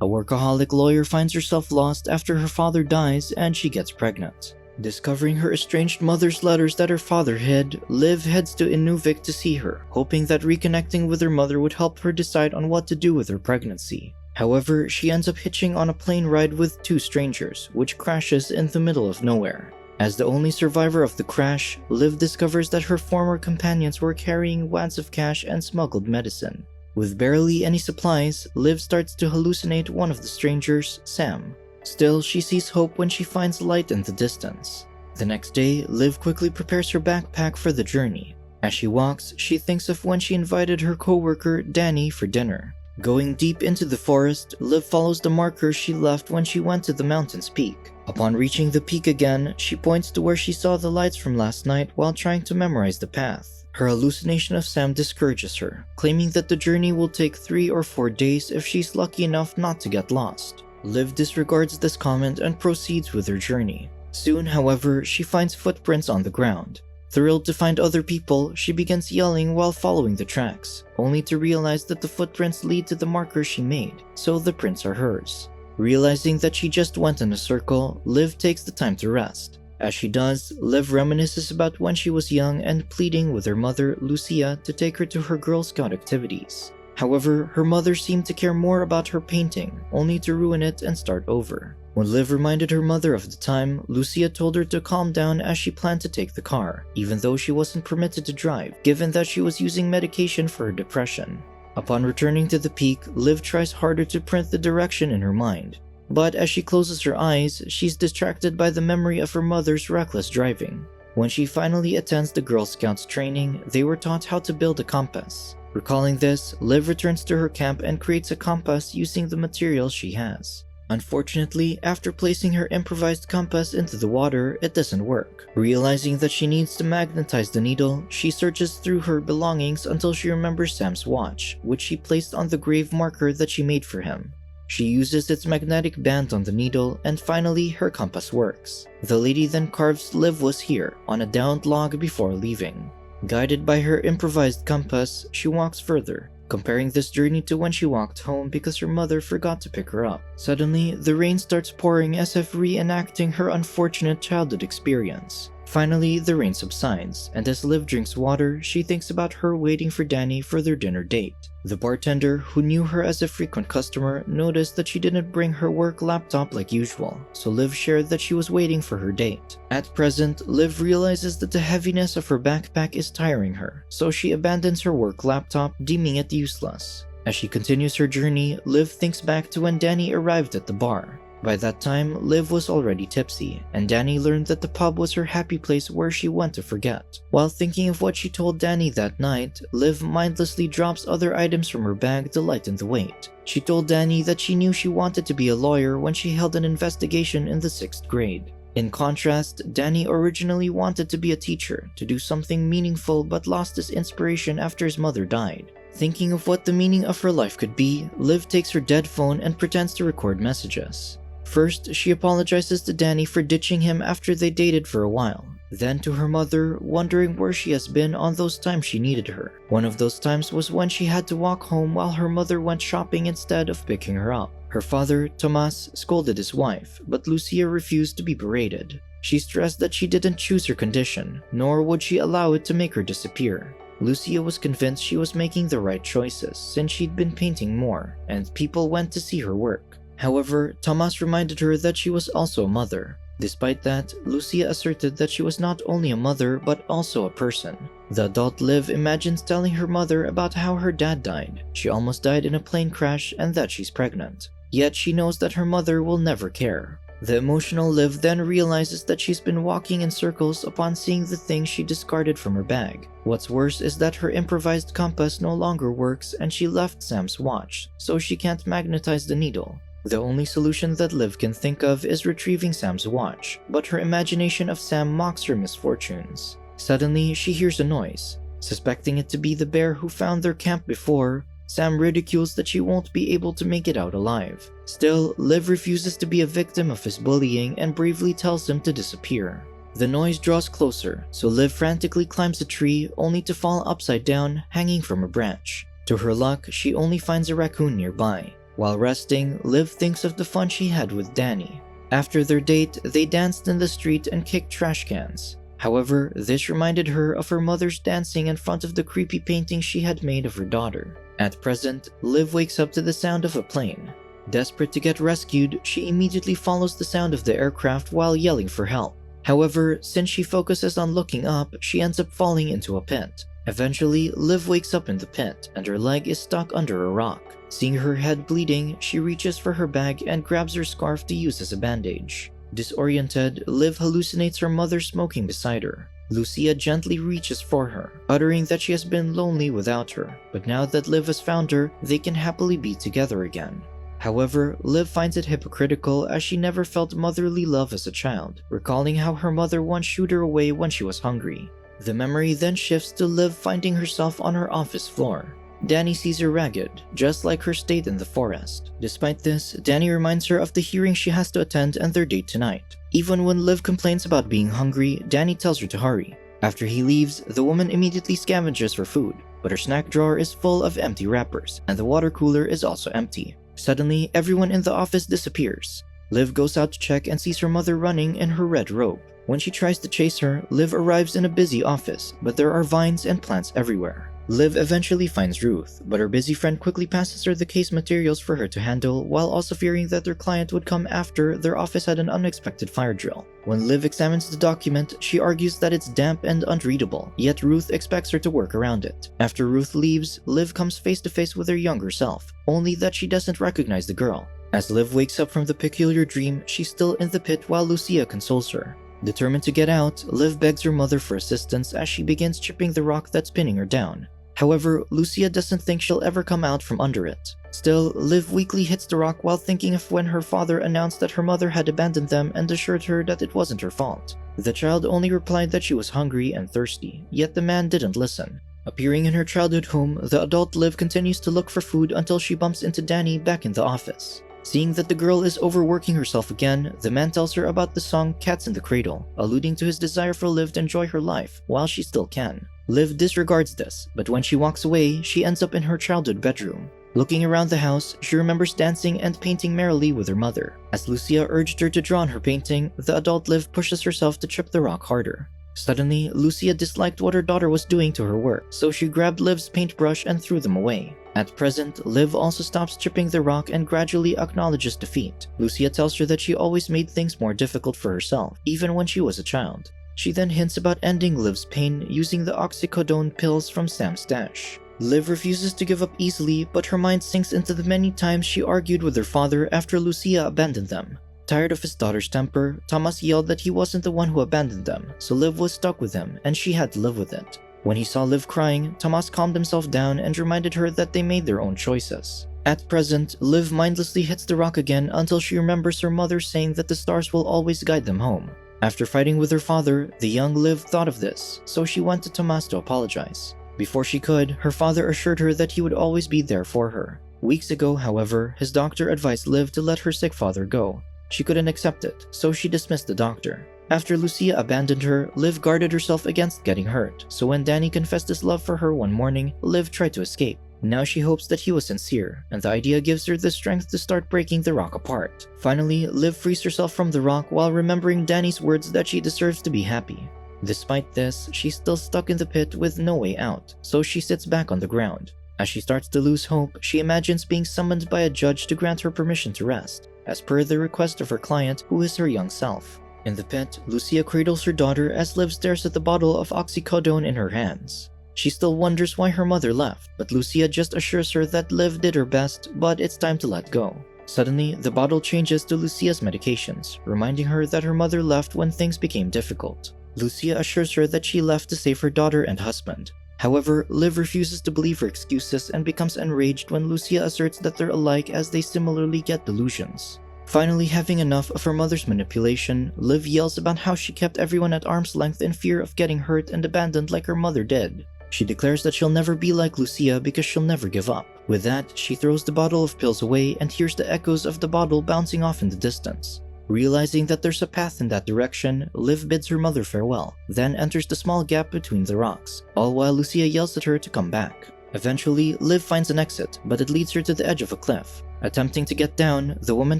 A workaholic lawyer finds herself lost after her father dies and she gets pregnant. Discovering her estranged mother's letters that her father hid, Liv heads to Inuvik to see her, hoping that reconnecting with her mother would help her decide on what to do with her pregnancy. However, she ends up hitching on a plane ride with two strangers, which crashes in the middle of nowhere. As the only survivor of the crash, Liv discovers that her former companions were carrying wads of cash and smuggled medicine. With barely any supplies, Liv starts to hallucinate one of the strangers, Sam. Still, she sees hope when she finds light in the distance. The next day, Liv quickly prepares her backpack for the journey. As she walks, she thinks of when she invited her coworker, Danny, for dinner. Going deep into the forest, Liv follows the markers she left when she went to the mountain's peak. Upon reaching the peak again, she points to where she saw the lights from last night while trying to memorize the path. Her hallucination of Sam discourages her, claiming that the journey will take 3 or 4 days if she's lucky enough not to get lost. Liv disregards this comment and proceeds with her journey. Soon, however, she finds footprints on the ground. Thrilled to find other people, she begins yelling while following the tracks, only to realize that the footprints lead to the markers she made, so the prints are hers. Realizing that she just went in a circle, Liv takes the time to rest. As she does, Liv reminisces about when she was young and pleading with her mother, Lucia, to take her to her Girl Scout activities. However, her mother seemed to care more about her painting, only to ruin it and start over. When Liv reminded her mother of the time, Lucia told her to calm down as she planned to take the car, even though she wasn't permitted to drive, given that she was using medication for her depression. Upon returning to the peak, Liv tries harder to print the direction in her mind. But as she closes her eyes, she's distracted by the memory of her mother's reckless driving. When she finally attends the Girl Scouts training, they were taught how to build a compass. Recalling this, Liv returns to her camp and creates a compass using the materials she has. Unfortunately, after placing her improvised compass into the water, it doesn't work. Realizing that she needs to magnetize the needle, she searches through her belongings until she remembers Sam's watch, which she placed on the grave marker that she made for him. She uses its magnetic band on the needle, and finally her compass works. The lady then carves "Liv was here" on a downed log before leaving. Guided by her improvised compass, she walks further, comparing this journey to when she walked home because her mother forgot to pick her up. Suddenly, the rain starts pouring as if reenacting her unfortunate childhood experience. Finally, the rain subsides, and as Liv drinks water, she thinks about her waiting for Danny for their dinner date. The bartender, who knew her as a frequent customer, noticed that she didn't bring her work laptop like usual, so Liv shared that she was waiting for her date. At present, Liv realizes that the heaviness of her backpack is tiring her, so she abandons her work laptop, deeming it useless. As she continues her journey, Liv thinks back to when Danny arrived at the bar. By that time, Liv was already tipsy, and Danny learned that the pub was her happy place where she went to forget. While thinking of what she told Danny that night, Liv mindlessly drops other items from her bag to lighten the weight. She told Danny that she knew she wanted to be a lawyer when she held an investigation in the 6th grade. In contrast, Danny originally wanted to be a teacher, to do something meaningful, but lost his inspiration after his mother died. Thinking of what the meaning of her life could be, Liv takes her dead phone and pretends to record messages. First, she apologizes to Danny for ditching him after they dated for a while. Then to her mother, wondering where she has been on those times she needed her. One of those times was when she had to walk home while her mother went shopping instead of picking her up. Her father, Tomas, scolded his wife, but Lucia refused to be berated. She stressed that she didn't choose her condition, nor would she allow it to make her disappear. Lucia was convinced she was making the right choices since she'd been painting more, and people went to see her work. However, Tomas reminded her that she was also a mother. Despite that, Lucia asserted that she was not only a mother but also a person. The adult Liv imagines telling her mother about how her dad died. She almost died in a plane crash and that she's pregnant. Yet she knows that her mother will never care. The emotional Liv then realizes that she's been walking in circles upon seeing the things she discarded from her bag. What's worse is that her improvised compass no longer works and she left Sam's watch, so she can't magnetize the needle. The only solution that Liv can think of is retrieving Sam's watch, but her imagination of Sam mocks her misfortunes. Suddenly, she hears a noise. Suspecting it to be the bear who found their camp before, Sam ridicules that she won't be able to make it out alive. Still, Liv refuses to be a victim of his bullying and bravely tells him to disappear. The noise draws closer, so Liv frantically climbs a tree only to fall upside down, hanging from a branch. To her luck, she only finds a raccoon nearby. While resting, Liv thinks of the fun she had with Danny. After their date, they danced in the street and kicked trash cans. However, this reminded her of her mother's dancing in front of the creepy painting she had made of her daughter. At present, Liv wakes up to the sound of a plane. Desperate to get rescued, she immediately follows the sound of the aircraft while yelling for help. However, since she focuses on looking up, she ends up falling into a pit. Eventually, Liv wakes up in the pit, and her leg is stuck under a rock. Seeing her head bleeding, she reaches for her bag and grabs her scarf to use as a bandage. Disoriented, Liv hallucinates her mother smoking beside her. Lucia gently reaches for her, uttering that she has been lonely without her, but now that Liv has found her, they can happily be together again. However, Liv finds it hypocritical as she never felt motherly love as a child, recalling how her mother once shooed her away when she was hungry. The memory then shifts to Liv finding herself on her office floor. Danny sees her ragged, just like her state in the forest. Despite this, Danny reminds her of the hearing she has to attend and their date tonight. Even when Liv complains about being hungry, Danny tells her to hurry. After he leaves, the woman immediately scavenges for food, but her snack drawer is full of empty wrappers, and the water cooler is also empty. Suddenly, everyone in the office disappears. Liv goes out to check and sees her mother running in her red robe. When she tries to chase her, Liv arrives in a busy office, but there are vines and plants everywhere. Liv eventually finds Ruth, but her busy friend quickly passes her the case materials for her to handle, while also fearing that their client would come after their office had an unexpected fire drill. When Liv examines the document, she argues that it's damp and unreadable, yet Ruth expects her to work around it. After Ruth leaves, Liv comes face to face with her younger self, only that she doesn't recognize the girl. As Liv wakes up from the peculiar dream, she's still in the pit while Lucia consoles her. Determined to get out, Liv begs her mother for assistance as she begins chipping the rock that's pinning her down. However, Lucia doesn't think she'll ever come out from under it. Still, Liv weakly hits the rock while thinking of when her father announced that her mother had abandoned them and assured her that it wasn't her fault. The child only replied that she was hungry and thirsty, yet the man didn't listen. Appearing in her childhood home, the adult Liv continues to look for food until she bumps into Danny back in the office. Seeing that the girl is overworking herself again, the man tells her about the song Cats in the Cradle, alluding to his desire for Liv to enjoy her life while she still can. Liv disregards this, but when she walks away, she ends up in her childhood bedroom. Looking around the house, she remembers dancing and painting merrily with her mother. As Lucia urged her to draw on her painting, the adult Liv pushes herself to trip the rock harder. Suddenly, Lucia disliked what her daughter was doing to her work, so she grabbed Liv's paintbrush and threw them away. At present, Liv also stops chipping the rock and gradually acknowledges defeat. Lucia tells her that she always made things more difficult for herself, even when she was a child. She then hints about ending Liv's pain using the oxycodone pills from Sam's stash. Liv refuses to give up easily, but her mind sinks into the many times she argued with her father after Lucia abandoned them. Tired of his daughter's temper, Thomas yelled that he wasn't the one who abandoned them, so Liv was stuck with him and she had to live with it. When he saw Liv crying, Thomas calmed himself down and reminded her that they made their own choices. At present, Liv mindlessly hits the rock again until she remembers her mother saying that the stars will always guide them home. After fighting with her father, the young Liv thought of this, so she went to Thomas to apologize. Before she could, her father assured her that he would always be there for her. Weeks ago, however, his doctor advised Liv to let her sick father go. She couldn't accept it, so she dismissed the doctor. After Lucia abandoned her, Liv guarded herself against getting hurt, so when Danny confessed his love for her one morning, Liv tried to escape. Now she hopes that he was sincere, and the idea gives her the strength to start breaking the rock apart. Finally, Liv frees herself from the rock while remembering Danny's words that she deserves to be happy. Despite this, she's still stuck in the pit with no way out, so she sits back on the ground. As she starts to lose hope, she imagines being summoned by a judge to grant her permission to rest, as per the request of her client, who is her young self. In the pit, Lucia cradles her daughter as Liv stares at the bottle of oxycodone in her hands. She still wonders why her mother left, but Lucia just assures her that Liv did her best, but it's time to let go. Suddenly, the bottle changes to Lucia's medications, reminding her that her mother left when things became difficult. Lucia assures her that she left to save her daughter and husband. However, Liv refuses to believe her excuses and becomes enraged when Lucia asserts that they're alike as they similarly get delusions. Finally, having enough of her mother's manipulation, Liv yells about how she kept everyone at arm's length in fear of getting hurt and abandoned like her mother did. She declares that she'll never be like Lucia because she'll never give up. With that, she throws the bottle of pills away and hears the echoes of the bottle bouncing off in the distance. Realizing that there's a path in that direction, Liv bids her mother farewell, then enters the small gap between the rocks, all while Lucia yells at her to come back. Eventually, Liv finds an exit, but it leads her to the edge of a cliff. Attempting to get down, the woman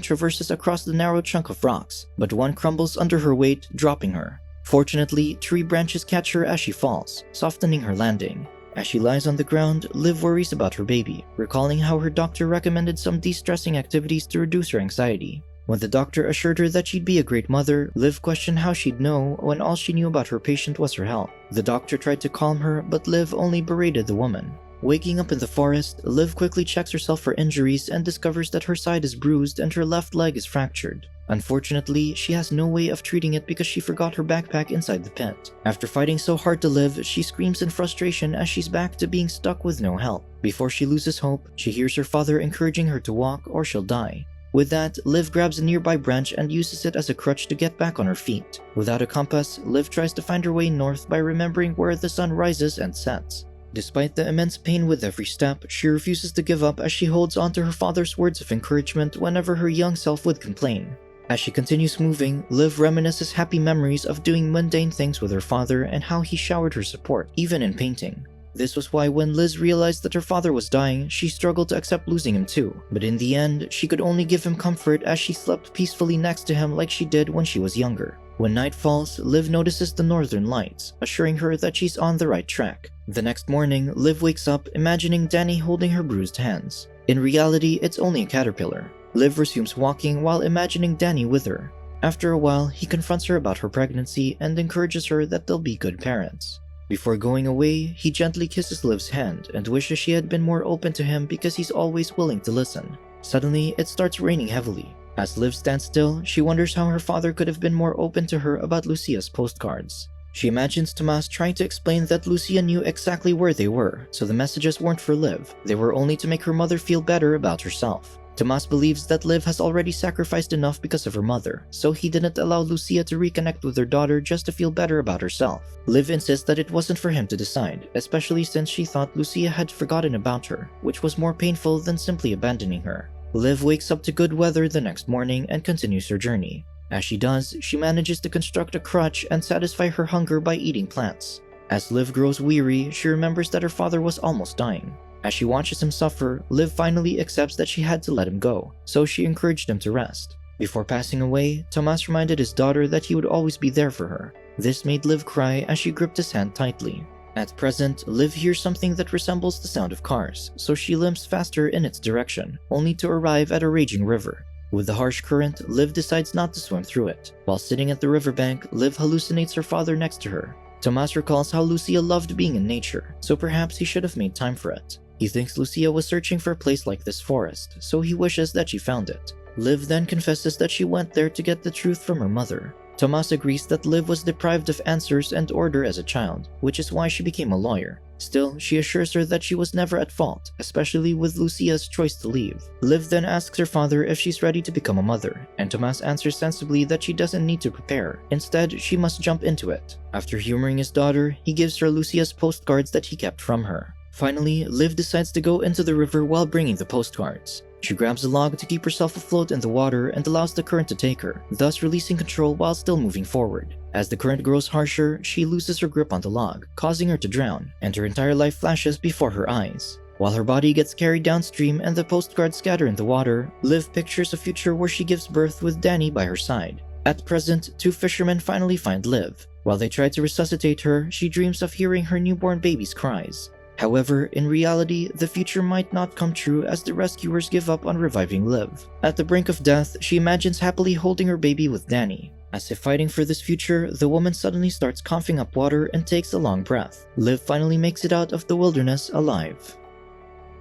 traverses across the narrow chunk of rocks, but one crumbles under her weight, dropping her. Fortunately, tree branches catch her as she falls, softening her landing. As she lies on the ground, Liv worries about her baby, recalling how her doctor recommended some de-stressing activities to reduce her anxiety. When the doctor assured her that she'd be a great mother, Liv questioned how she'd know when all she knew about her patient was her health. The doctor tried to calm her, but Liv only berated the woman. Waking up in the forest, Liv quickly checks herself for injuries and discovers that her side is bruised and her left leg is fractured. Unfortunately, she has no way of treating it because she forgot her backpack inside the pit. After fighting so hard to live, she screams in frustration as she's back to being stuck with no help. Before she loses hope, she hears her father encouraging her to walk or she'll die. With that, Liv grabs a nearby branch and uses it as a crutch to get back on her feet. Without a compass, Liv tries to find her way north by remembering where the sun rises and sets. Despite the immense pain with every step, she refuses to give up as she holds on to her father's words of encouragement whenever her young self would complain. As she continues moving, Liv reminisces happy memories of doing mundane things with her father and how he showered her support, even in painting. This was why when Liz realized that her father was dying, she struggled to accept losing him too. But in the end, she could only give him comfort as she slept peacefully next to him like she did when she was younger. When night falls, Liv notices the northern lights, assuring her that she's on the right track. The next morning, Liv wakes up imagining Danny holding her bruised hands. In reality, it's only a caterpillar. Liv resumes walking while imagining Danny with her. After a while, he confronts her about her pregnancy and encourages her that they'll be good parents. Before going away, he gently kisses Liv's hand and wishes she had been more open to him because he's always willing to listen. Suddenly, it starts raining heavily. As Liv stands still, she wonders how her father could have been more open to her about Lucia's postcards. She imagines Tomas trying to explain that Lucia knew exactly where they were, so the messages weren't for Liv. They were only to make her mother feel better about herself. Tomas believes that Liv has already sacrificed enough because of her mother, so he didn't allow Lucia to reconnect with her daughter just to feel better about herself. Liv insists that it wasn't for him to decide, especially since she thought Lucia had forgotten about her, which was more painful than simply abandoning her. Liv wakes up to good weather the next morning and continues her journey. As she does, she manages to construct a crutch and satisfy her hunger by eating plants. As Liv grows weary, she remembers that her father was almost dying. As she watches him suffer, Liv finally accepts that she had to let him go, so she encouraged him to rest. Before passing away, Tomas reminded his daughter that he would always be there for her. This made Liv cry as she gripped his hand tightly. At present, Liv hears something that resembles the sound of cars, so she limps faster in its direction, only to arrive at a raging river. With the harsh current, Liv decides not to swim through it. While sitting at the riverbank, Liv hallucinates her father next to her. Tomas recalls how Lucia loved being in nature, so perhaps he should have made time for it. He thinks Lucia was searching for a place like this forest, so he wishes that she found it. Liv then confesses that she went there to get the truth from her mother. Tomas agrees that Liv was deprived of answers and order as a child, which is why she became a lawyer. Still, she assures her that she was never at fault, especially with Lucia's choice to leave. Liv then asks her father if she's ready to become a mother, and Tomas answers sensibly that she doesn't need to prepare. Instead, she must jump into it. After humoring his daughter, he gives her Lucia's postcards that he kept from her. Finally, Liv decides to go into the river while bringing the postcards. She grabs a log to keep herself afloat in the water and allows the current to take her, thus releasing control while still moving forward. As the current grows harsher, she loses her grip on the log, causing her to drown, and her entire life flashes before her eyes. While her body gets carried downstream and the postcards scatter in the water, Liv pictures a future where she gives birth with Danny by her side. At present, two fishermen finally find Liv. While they try to resuscitate her, she dreams of hearing her newborn baby's cries. However, in reality, the future might not come true as the rescuers give up on reviving Liv. At the brink of death, she imagines happily holding her baby with Danny. As if fighting for this future, the woman suddenly starts coughing up water and takes a long breath. Liv finally makes it out of the wilderness alive.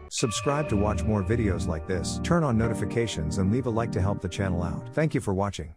Subscribe to watch more videos like this, turn on notifications and leave a like to help the channel out. Thank you for watching.